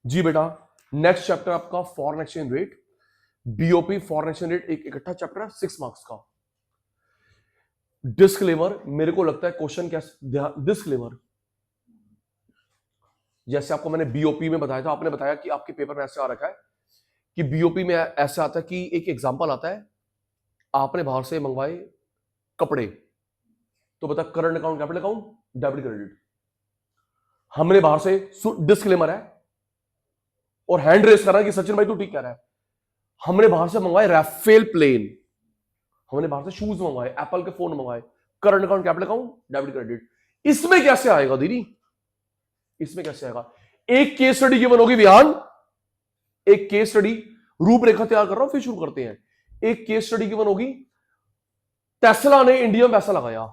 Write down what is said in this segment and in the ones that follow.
जी बेटा, next chapter आपका foreign exchange rate, BOP foreign exchange rate, एक इकट्ठा चैप्टर है 6 मार्क्स का। डिस्क्लेमर, मेरे को लगता है क्वेश्चन कैसे, डिस्क्लेमर जैसे आपको मैंने बीओपी में बताया था, आपने बताया कि आपके पेपर में ऐसे आ रखा है कि बीओपी में ऐसा आता है कि एक एग्जांपल आता है, आपने बाहर से मंगवाए कपड़े, तो बता current account, capital account, debit credit. हमने बाहर से, डिस्क्लेमर है और हैंड रेस कर रहा है कि सचिन भाई तू ठीक कह रहा है, हमने बाहर से मंगवाए राफेल प्लेन, हमने बाहर से शूज मंगवाए, एप्पल के फोन मंगवाए, current account, capital account, debit credit. इसमें कैसे आएगा दीदी, इसमें कैसे आएगा? एक केस स्टडी गिवन होगी विहान, एक केस स्टडी, रूपरेखा तैयार कर रहा हूं फिर शुरू करते हैं। एक केस स्टडी गिवन होगी, टेस्ला ने इंडिया में पैसा लगाया,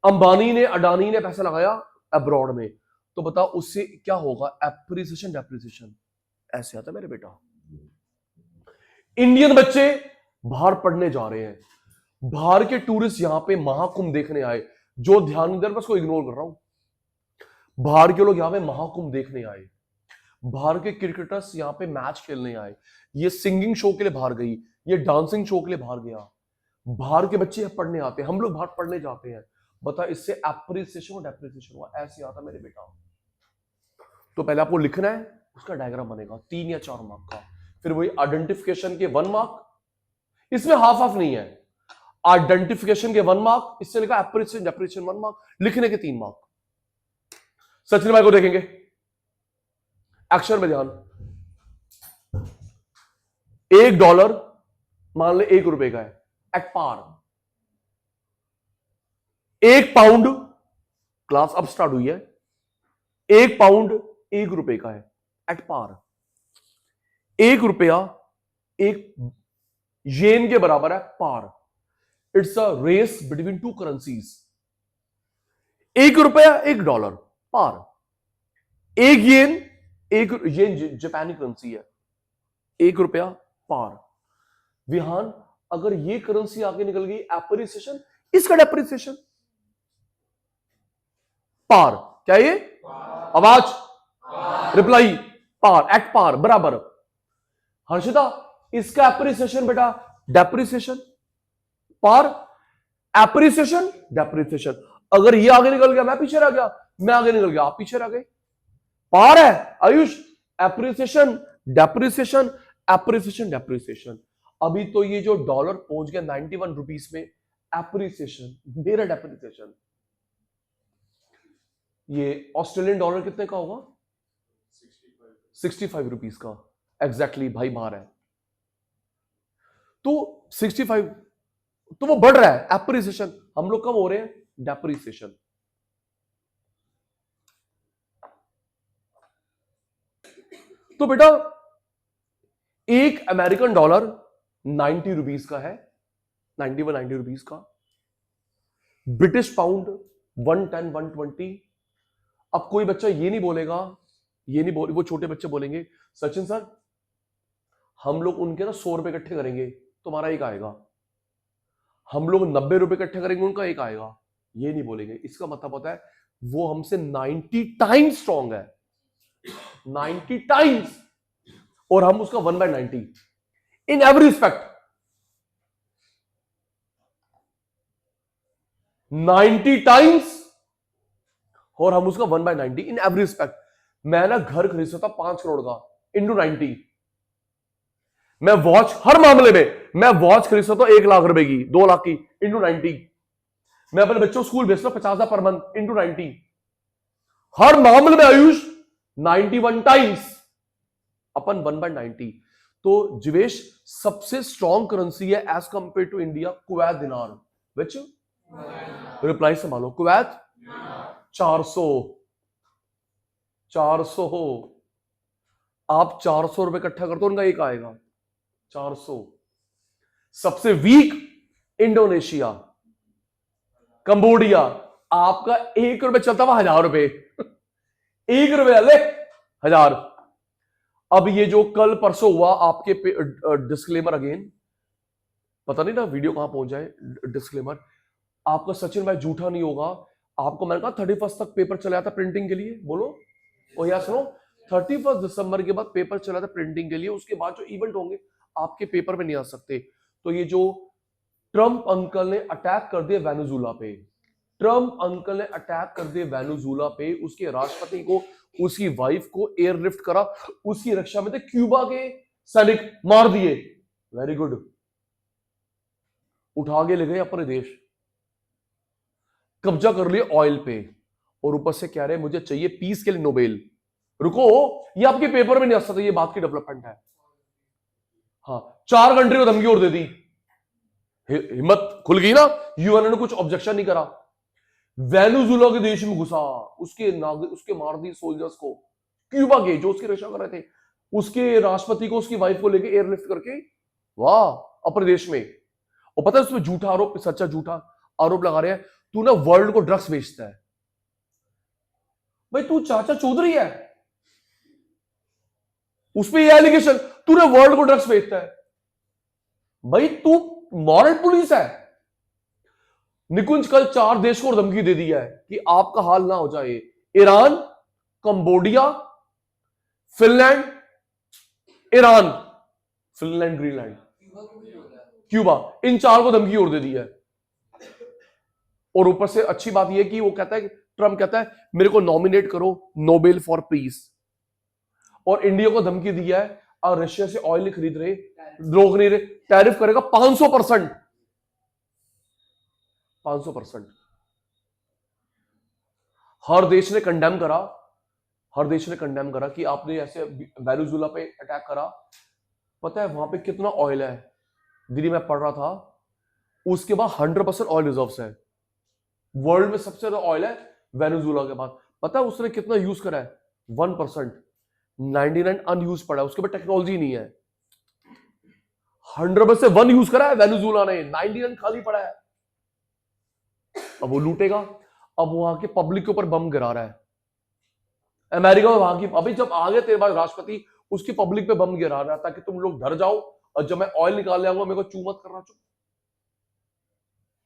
अंबानी ने, अडानी ने पैसा लगाया अब्रॉड में, तो बता उससे क्या होगा? Appreciation, depreciation. ऐसे आता मेरे बेटा। इंडियन बच्चे बाहर पढ़ने जा रहे हैं, बाहर के टूरिस्ट यहां पे महाकुंभ देखने आए, जो ध्यान नहीं दे रहा, बस को इग्नोर कर रहा हूं। बाहर के लोग यहां पे महाकुंभ देखने आए, बाहर के क्रिकेटर्स यहां पे मैच खेलने आए, ये सिंगिंग शो के लिए बाहर गई, ये डांसिंग शो के लिए बाहर गया, बाहर के बच्चे पढ़ने आते हैं, हम लोग बाहर पढ़ने जाते हैं। बता इससे एप्रिसिएशन और डेप्रिसिएशन हुआ, ऐसे आता मेरे बेटा। तो पहले आपको लिखना है, उसका डायग्राम बनेगा 3 या 4 मार्क का, फिर वही आइडेंटिफिकेशन के 1 मार्क, इसमें हाफ हाफ नहीं है, आइडेंटिफिकेशन के 1 मार्क, इससे लिखा एप्रिसिएशन डेप्रिसिएशन 1 मार्क, लिखने के 3 मार्क। सचिन भाई को देखेंगे, एक्शन में ध्यान। $1 मान ले ₹1 का है एट पार, 1 पाउंड, क्लास अब स्टार्ट हुई है, 1 पाउंड ₹1 का है एट पार। ₹1 एक येन के बराबर है par. It's a race between 2 currencies. ₹1 $1 par, 1 yen, 1 yen जापानी करेंसी है, ₹1 पार। विहान, अगर ये करेंसी आगे निकल गई एप्रिसिएशन, इसका डेप्रिसिएशन, पार। क्या ये आवाज, रिप्लाई, पार, एट पार, बराबर। हर्षिता, इसका एप्रिसिएशन बेटा डेप्रिसिएशन, पार, एप्रिसिएशन, डेप्रिसिएशन। अगर ये आगे निकल गया, मैं पीछे रह गया, मैं आगे निकल गया, आप पीछे रह गए, पार है Ayush, appreciation, depreciation, appreciation, depreciation. अभी तो ये जो डॉलर पहुंच गया 91 रुपीस में, एप्रिसिएशन, मेरा डेप्रिसिएशन। ये ऑस्ट्रेलियन डॉलर कितने का होगा? 65 रुपीस का, एग्जैक्टली भाई बाहर है, तो 65, तो वो बढ़ रहा है एप्रिसिएशन, हम लोग कम हो रहे हैं डेप्रिसिएशन। तो बेटा एक अमेरिकन डॉलर 90 रुपीस का है, 90 रुपीस का। British pound 110 120। अब कोई बच्चा ये नहीं बोलेगा, ये नहीं बोले, वो छोटे बच्चे बोलेंगे सचिन सर हम लोग उनके ना 100 रुपए इकट्ठे करेंगे, तुम्हारा एक आएगा, हम लोग 90 रुपए इकट्ठे करेंगे, उनका एक आएगा। ये नहीं बोलेंगे, इसका मतलब होता है वो हमसे 90 टाइम्स स्ट्रॉन्ग है, 90 टाइम्स, और हम उसका 1/90 इन एवरी रिस्पेक्ट, 90 टाइम्स, और हम उसका 1/90 इन एवरी रिस्पेक्ट। मैं ना घर खरीद सकता 5 करोड़ का, इंटू 90। मैं वॉच, हर मामले में मैं वॉच खरीद सकता हूं 1 लाख रुपए की, 2 लाख की, इंटू 90। मैं अपने बच्चों को स्कूल भेजता हूं 50,000 पर मंथ, इंटू 90। हर मामले में आयुष 91 टाइम्स अपन 1/90। तो जीवेश सबसे स्ट्रॉन्ग करेंसी है as compare to India Kuwait dinar, which reply संभालो, कुवैत 400, 400 हो, आप 400 रुपए इकट्ठा कर दो, उनका एक आएगा 400। सबसे वीक इंडोनेशिया, कंबोडिया, आपका ₹1 चलता हुआ ₹1000, ₹1 ले 1000। अब ये जो कल परसों हुआ आपके डिस्क्लेमर अगेन, पता नहीं ना वीडियो कहां पहुंच जाए, डिस्क्लेमर आपका सचिन भाई झूठा नहीं होगा, आपको मैंने कहा 31 तक पेपर चला था प्रिंटिंग के लिए, बोलो और यार सुनो, 31 दिसंबर के बाद पेपर चला था प्रिंटिंग के लिए, उसके बाद जो इवेंट होंगे आपके पेपर में नहीं आ सकते। तो ये जो ट्रम्प अंकल ने अटैक कर दिया वेनेजुला पे, ट्रम्प अंकल ने अटैक कर दिया वेनेजुला पे, उसके राष्ट्रपति को, उसकी वाइफ को एयरलिफ्ट करा, उसकी रक्षा में थे क्यूबा के सैनिक, मार दिए। वेरी गुड, उठा के ले गए अपने देश, कब्जा कर लिया ऑयल पे, और ऊपर से कह रहे मुझे चाहिए पीस के लिए नोबेल। रुको, ये आपके पेपर में नहीं आ सकता, ये बात की डेवलपमेंट है। हाँ, 4 कंट्री को धमकी और दे दी, हिम्मत खुल गई ना, यूएन ने कुछ ऑब्जेक्शन नहीं करा। वेनेजुला के देश में घुसा, उसके मार दी सोल्जर्स को, क्यूबा के जो उसकी रक्षा कर रहे थे, उसके राष्ट्रपति को, उसकी वाइफ को लेके एयरलिफ्ट करके, वाह, अपने देश में। और पता है उसमें झूठा आरोप, सच्चा झूठा आरोप लगा रहे हैं, तू ना वर्ल्ड को ड्रग्स बेचता है। भाई तू चाचा चौधरी है, उसमें यह एलिगेशन, तूने वर्ल्ड को ड्रग्स बेचता है। भाई तू मॉरल पुलिस है। निकुंज कल 4 देश को धमकी दे दिया है कि आपका हाल ना हो जाए, Iran, Cambodia, Finland, Iran, Finland, Greenland, Cuba, इन 4 को धमकी और दे दी है। और ऊपर से अच्छी बात यह कि वो कहता है, ट्रम्प कहता है मेरे को नॉमिनेट करो नोबेल फॉर पीस, और इंडिया को धमकी दिया है और रशिया से ऑयल नहीं खरीद रहे, रोक नहीं रहे, टैरिफ करेगा 500%, 500%। हर देश ने कंडेम करा, हर देश ने कंडेम करा कि आपने ऐसे वेनेजुला पे अटैक करा। पता है वहां पे कितना ऑयल है, दिल्ली में पढ़ रहा था, उसके बाद 100% ऑयल रिजर्व्स है, वर्ल्ड में सबसे ज्यादा ऑयल है वेनेजुला के बाद। पता है उसने कितना यूज करा है? 1%, 99 अनयूज पड़ा है, उसके बाद टेक्नोलॉजी नहीं है। 100% 1 यूज करा है वेनेजुला ने, 99 खाली पड़ा है। अब वो लूटेगा, अब वहां के पब्लिक के ऊपर बम गिरा रहा है। अमेरिका में वहां की, अभी जब आ गए तेरे पास राष्ट्रपति, उसकी पब्लिक पे बम गिरा रहा है ताकि तुम लोग डर जाओ, और जब मैं ऑयल निकाल ले आऊंगा मेरे को चू मत करना। चुप,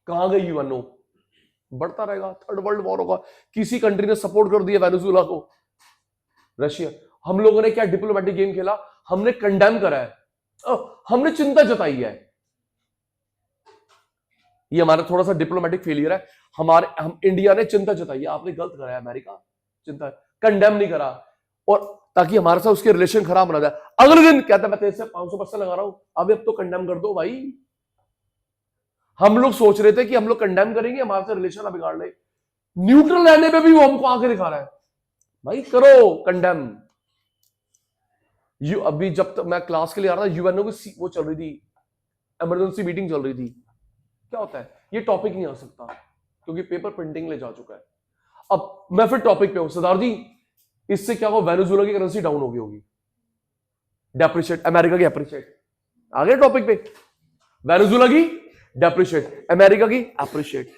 कहां गई यूएनओ? बढ़ता रहेगा, थर्ड वर्ल्ड वॉर होगा। किसी कंट्री ने सपोर्ट कर दिया वेनेजुला को, रशिया। हम लोगों ने क्या डिप्लोमेटिक गेम खेला, हमने कंडेम करा है, हमने चिंता जताई है। ये हमारा थोड़ा सा डिप्लोमेटिक फेलियर है, हम इंडिया ने चिंता जताई है, आपने गलत करा है, अमेरिका चिंता, कंडेम नहीं करा, और ताकि हमारे साथ उसके रिलेशन खराब ना जाए। अगले दिन कहता मैं तेरे से 500% लगा रहा हूं, अब तो कंडेम कर दो भाई। हम लोग सोच रहे थे कि हम लोग कंडेम करेंगे, हमारे से रिलेशन ना बिगाड़ ले, न्यूट्रल रहने पे भी वो हमको आगे दिखा रहा है। भाई करो कंडेम। अभी जब तक मैं क्लास के लिए आ रहा था, यूएनओ की वो चल रही थी, इमरजेंसी मीटिंग चल रही थी। क्या होता है, ये टॉपिक नहीं आ सकता क्योंकि पेपर प्रिंटिंग ले जा चुका है। अब मैं फिर टॉपिक पे हूं, सरदार जी, इससे क्या होगा, वेनेजुला की करेंसी डाउन हो गई होगी, डेप्रिशिएट, अमेरिका की एप्रिशिएट। आगे टॉपिक पे, वेनेजुला की डेप्रिशिएट, अमेरिका की एप्रिशिएट।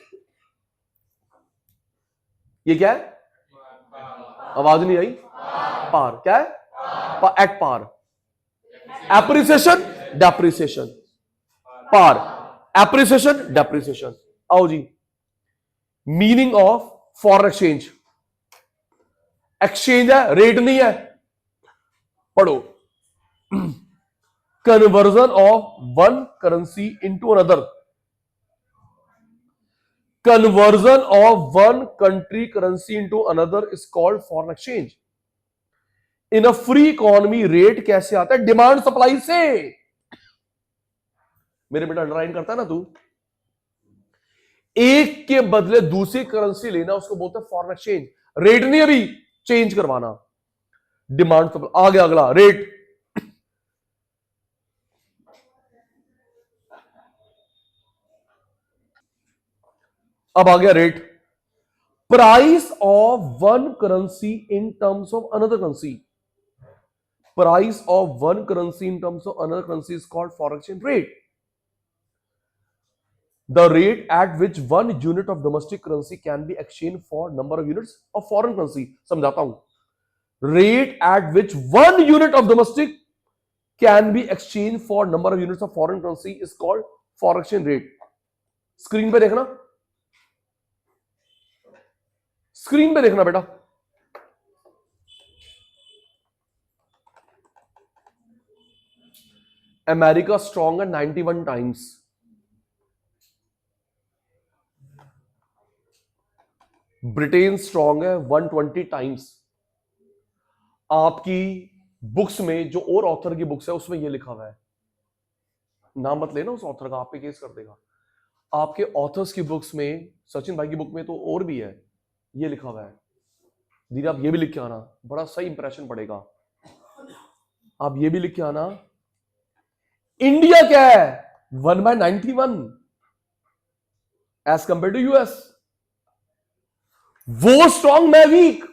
ये क्या है? आवाज नहीं आई। पार क्या है? At par, appreciation, depreciation, par, appreciation, depreciation. आओ जी, meaning of foreign exchange, exchange है, रेट नहीं है, पढ़ो। Conversion of one currency into another, conversion of one country currency into another is called foreign exchange. In a free economy rate कैसे आता है? Demand supply से। मेरे बेटा अंडरलाइन करता है ना तू, एक के बदले दूसरी करेंसी लेना उसको बोलते हैं फॉरेन एक्सचेंज। रेट नहीं अभी चेंज करवाना, डिमांड सप्लाई। आ गया अगला, रेट। अब आ गया rate, price of one currency in terms of another currency, price of one currency in terms of another currency is called foreign exchange rate. The rate at which one unit of domestic currency can be exchanged for number of units of foreign currency. समझाता हूं, rate at which one unit of domestic can be exchanged for number of units of foreign currency is called foreign exchange rate. Screen पे देखना, screen पे देखना बेटा, America strong है 91 times, Britain strong है 120 times. आपकी बुक्स में जो और ऑथर की बुक्स है उसमें यह लिखा हुआ है, नाम मत लेना उस ऑथर का, आप पे केस कर देगा। आपके ऑथर्स की बुक्स में, सचिन भाई की बुक में तो और भी है, ये लिखा हुआ है। दीदी आप ये भी लिख के आना, बड़ा सही इंप्रेशन पड़ेगा। आप ये भी लिख के आना, इंडिया क्या है 1/91 एज कंपेयर टू यूएस। वो स्ट्रॉन्ग मैं वीक,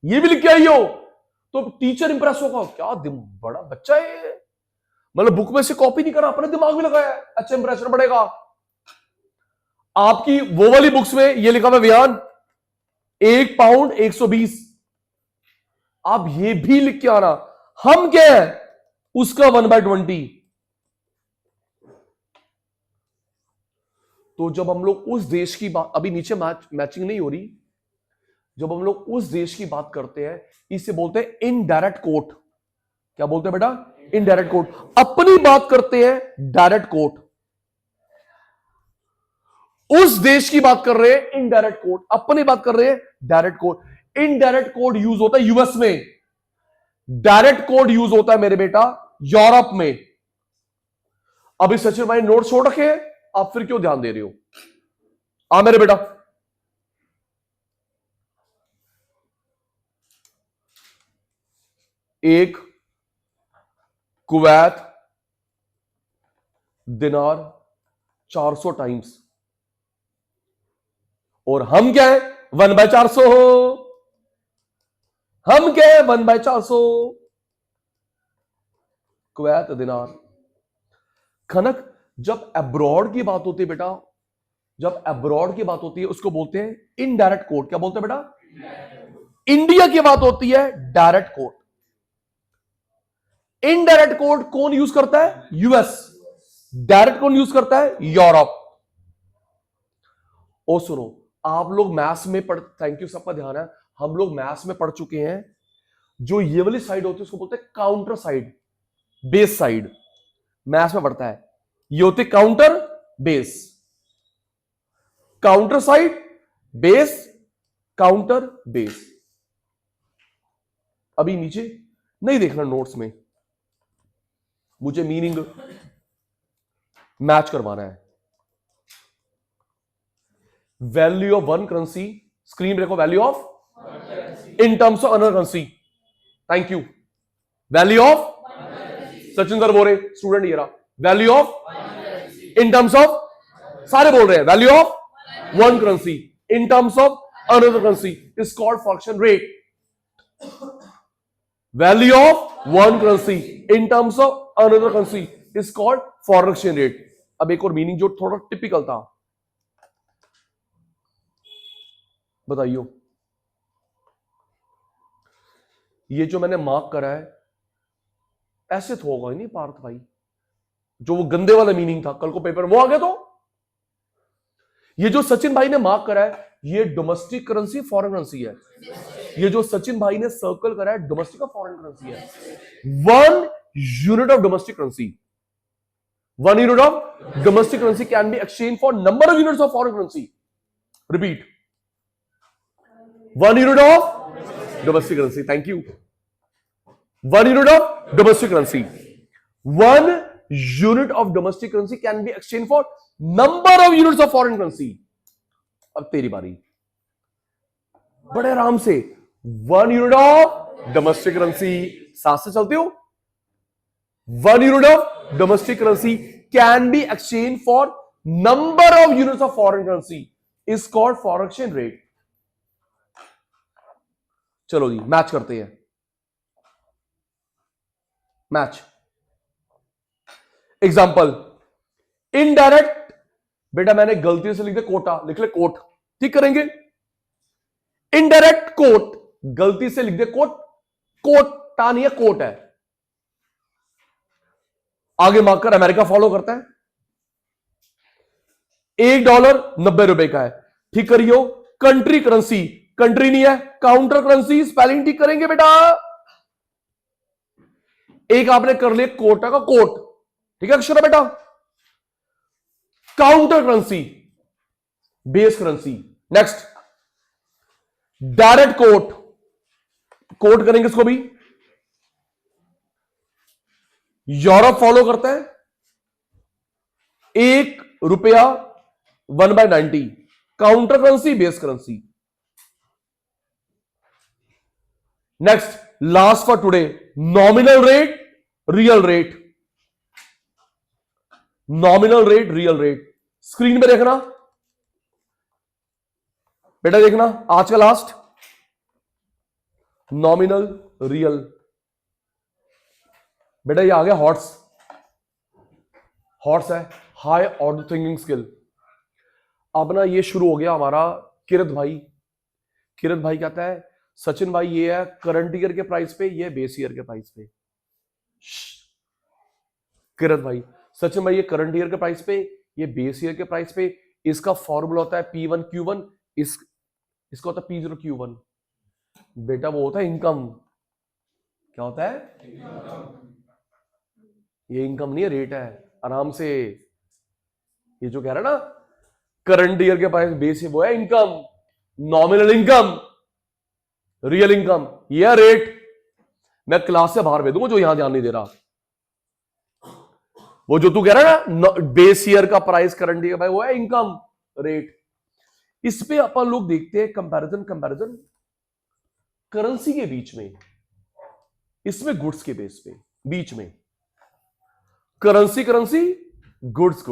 ये भी लिख के आई हो तो टीचर इंप्रेस होगा, क्या बड़ा बच्चा है, मतलब बुक में से कॉपी नहीं करा, अपने दिमाग में लगाया, अच्छा इंप्रेशन पड़ेगा। आपकी वो वाली बुक्स में ये लिखा हुआ वियान 1 पाउंड 120, आप ये भी लिख के आना। हम क्या है उसका 1/20। तो जब हम लोग उस देश की बात, अभी नीचे मैचिंग नहीं हो रही, जब हम लोग उस देश की बात करते हैं इसे बोलते हैं इनडायरेक्ट कोट। क्या बोलते हैं बेटा? Indirect coat. अपनी बात करते हैं डायरेक्ट कोट, उस देश की बात कर रहे हैं इनडायरेक्ट कोट, अपनी बात कर रहे हैं direct quote. Indirect code use होता है यूएस में, डायरेक्ट कोड यूज होता है मेरे बेटा यूरोप में। अभी सचिन भाई नोट छोड़ रखे हैं, आप फिर क्यों ध्यान दे रहे हो? मेरे बेटा एक कुवैत दिनार 400 टाइम्स, और हम क्या है 1/400 हो, हम क्या है 1/400 कुवैत दिनार। खनक जब अब्रॉड की बात होती है बेटा, जब अब्रॉड की बात होती है उसको बोलते हैं इनडायरेक्ट कोड। क्या बोलते हैं बेटा? इंडिया की बात होती है डायरेक्ट कोड। इनडायरेक्ट कोड कौन यूज करता है? यूएस। डायरेक्ट कौन यूज करता है? यूरोप। ओ सुनो, आप लोग मैथ्स में पढ़, थैंक यू सबका ध्यान है, हम लोग मैथ्स में पढ़ चुके हैं, जो ये वाली साइड होती है उसको बोलते हैं counter side, base side. Maths में पढ़ता है, ये होते counter base, counter side base, counter base. अभी नीचे नहीं देखना नोट्स में, मुझे मीनिंग मैच करवाना है। Value of one currency, screen देखो, value of in terms of another currency. Thank you. Value of, Sachin sir बोल रहे, स्टूडेंट ये रहा, value of in terms of, सारे बोल रहे हैं value of one currency in terms of another currency is called फॉरेक्शन rate. Value of one currency in terms of another currency is called foreign exchange rate. अब एक और meaning जो थोड़ा टिपिकल था, बताइयो, ये जो मैंने मार्क करा है ऐसे तो होगा ही नहीं पार्थ भाई, जो वो गंदे वाला मीनिंग था कल को पेपर वो आ गया। तो ये जो सचिन भाई ने मार्क करा है ये डोमेस्टिक करेंसी फॉरेन करेंसी है। ये जो सचिन भाई ने सर्कल करा है डोमेस्टिक और फॉरेन करेंसी है। 1 unit of domestic currency, 1 unit of domestic currency can be exchange for number of units of foreign currency. Repeat, 1 unit of domestic currency, thank you, 1 unit of domestic currency, 1 unit of domestic currency can be exchange for number of units of foreign currency. अब तेरी बारी, बड़े आराम से, 1 unit of domestic currency, साथ से चलते हो, 1 unit of domestic currency can be exchange for number of units of foreign currency is called foreign exchange rate. चलो जी मैच करते हैं, मैच। एग्जाम्पल, इनडायरेक्ट, बेटा मैंने गलती से लिख दिया कोटा, लिख ले कोट, ठीक करेंगे। इनडायरेक्ट कोट, गलती से लिख दे कोट, कोटा नहीं है कोट है। आगे मार्कर अमेरिका फॉलो करता है, $1 $90 का है, ठीक करियो। कंट्री करेंसी, कंट्री नहीं है, काउंटर करेंसी, स्पेलिंग ठीक करेंगे बेटा। एक आपने कर लिया कोटा का कोट, ठीक है अक्षरा बेटा। Counter currency, base currency. Next direct quote करेंगे इसको भी। यूरोप फॉलो करता है ₹1 1/90, counter currency, base currency. Next last for today, nominal rate, real rate. Nominal rate, real rate, screen पे देखना बेटा, देखना आज का लास्ट, नॉमिनल रियल। बेटा ये आ गया हॉट्स है, हाई ऑर्डर थिंकिंग स्किल। अब ना ये शुरू हो गया हमारा किरत भाई कहता है सचिन भाई ये है करंट ईयर के प्राइस पे, ये बेस ईयर के प्राइस पे। किरत भाई, सचिन भाई ये करंट ईयर के प्राइस पे, ये बेस ईयर के प्राइस पे। इसका फॉर्मूला होता है P1Q1, इसका होता है P0Q1। बेटा वो होता है इनकम। क्या होता है? ये इनकम नहीं है, रेट है। आराम से, ये जो कह रहा है ना करंट ईयर के प्राइस बेस, वो है income, nominal income, real income, ये है रेट। मैं क्लास से बाहर भेज दूंगा जो यहां ध्यान नहीं दे रहा। वो जो तू कह रहा है ना बेस ईयर का प्राइस करंट ईयर, भाई वो है इनकम रेट। इस पे अपन लोग देखते हैं कंपैरिजन करेंसी के बीच में, इसमें गुड्स के बेस पे, बीच में करेंसी गुड्स,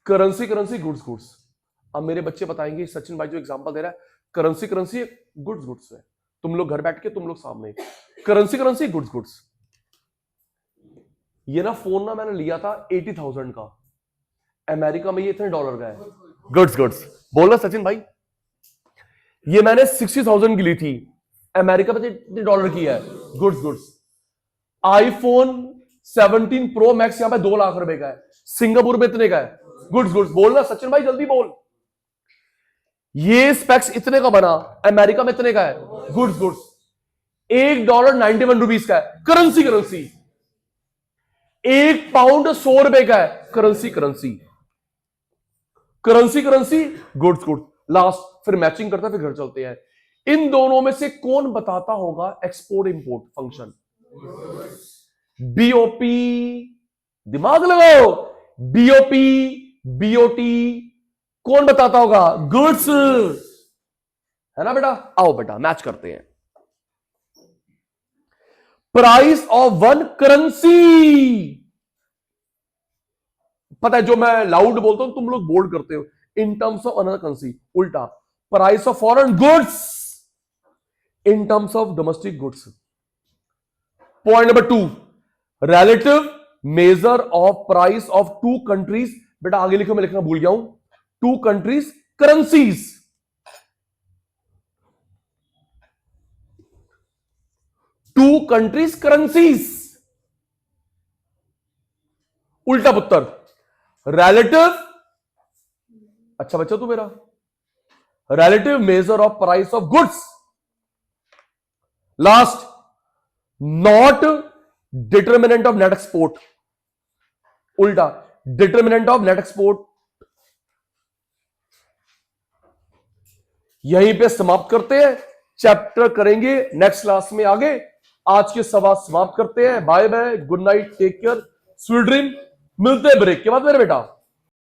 करेंसी गुड्स। अब मेरे बच्चे बताएंगे सचिन भाई जो एग्जांपल दे रहा है करेंसी गुड्स है, तुम लोग घर बैठ के तुम लोग सामने करेंसी गुड्स। ये ना फोन ना मैंने लिया था 80,000 का, अमेरिका में ये इतने डॉलर का है। गुड्स बोल रहा सचिन भाई, ये मैंने 60,000 की ली थी, अमेरिका में इतने डॉलर की है। गुड्स। आईफोन 17 प्रो मैक्स यहां पे 2 लाख रुपए का है, सिंगापुर में इतने का है। गुड्स बोलना सचिन भाई, जल्दी बोल। ये स्पेक्स इतने का बना, अमेरिका में इतने का है। गुड्स। $1.91 का है, करेंसी। 1 पाउंड 100 रुपए का है, करेंसी गुड्स। लास्ट फिर मैचिंग करता है, फिर घर चलते हैं। इन दोनों में से कौन बताता होगा एक्सपोर्ट इंपोर्ट फंक्शन? बीओपी, दिमाग लगाओ, बीओटी कौन बताता होगा? गुड्स, है ना बेटा? आओ बेटा मैच करते हैं। प्राइस ऑफ वन करेंसी, पता है जो मैं लाउड बोलता हूं तुम लोग बोल्ड करते हो, in terms of another currency. उल्टा, price of foreign goods in terms of domestic goods. Point number 2, relative measure of price of 2 countries. बेटा आगे लिखो, मैं लिखना भूल गया हूं। 2 कंट्रीज करेंसीज, 2 कंट्रीज करेंसीज। उल्टा पुत्र, रिलेटिव, अच्छा बच्चा तू मेरा, relative measure of price of goods. Last, not determinant of net export. उल्टा, डिटर्मिनेंट ऑफ नेट एक्सपोर्ट। यहीं पे समाप्त करते हैं, चैप्टर करेंगे नेक्स्ट क्लास में आगे। आज के सवाल समाप्त करते हैं। Bye bye, good night, take care, sweet dream. मिलते हैं ब्रेक के बाद मेरे बेटा।